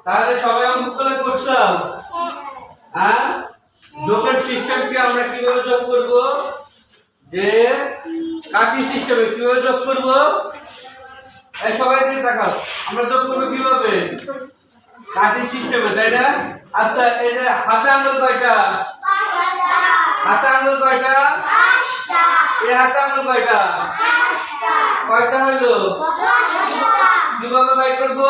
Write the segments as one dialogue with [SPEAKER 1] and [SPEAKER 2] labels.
[SPEAKER 1] তাহলে সবাই অঙ্ক করে করছো? হ্যাঁ, যোগের সিস্টেমকে আমরা কিভাবে যোগ করব? যে কাটি সিস্টেমে কিভাবে যোগ করব? এই সবাই দিকে তাকাও, আমরা যোগ করব কিভাবে? কাটি সিস্টেমে, তাই না? আচ্ছা, এই যে হাতে আঙ্গুল কয়টা? হাতে আঙ্গুল কয়টা? এই হাতে আঙ্গুল কয়টা? কয়টা হইলো? কিভাবে বাই করব?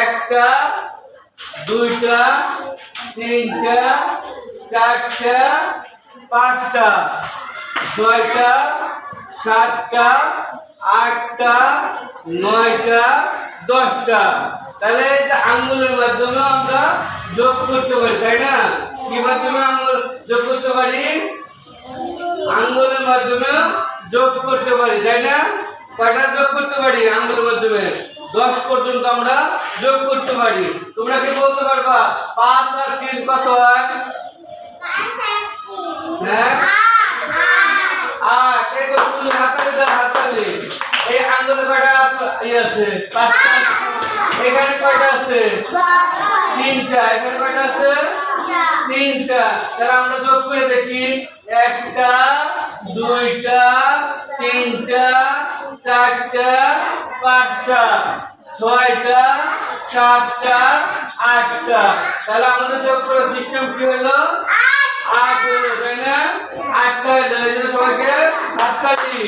[SPEAKER 1] একটা, দুইটা, তিনটা, চারটা, পাঁচটা, ছয়টা, সাতটা, আটটা, নয়টা, দশটা। তাহলে এটা আঙ্গুলের মাধ্যমে আমরা যোগ করতে পারি, তাই না? কি মাধ্যমে আঙ্গুল যোগ করতে পারি? আঙ্গুলের মাধ্যমে যোগ করতে পারি, তাই না? কয়টা যোগ করতে পারি আঙ্গুলের মাধ্যমে? 10 পর্যন্ত আমরা যোগ করতে পারি। তোমরা কি বলতে পারবা 5 আর 3 কত হয়? হ্যাঁ, 8। এই তো তুমি হাতালে এই আঙ্গুলে কয়টা আছে? 5টা। এখানে কয়টা আছে? 3টা। এখানে কয়টা আছে? 3টা। তাহলে আমরা যোগ করে দেখি। 1টা, 2টা, 3টা, 4টা, 5টা, 6টা, 7টা, 8টা। তাহলে আমাদের যোগ করার সিস্টেম কি হলো? 8 হলো, তাই না? 8টা হলো। এই জন্য সবাইকে হাততালি।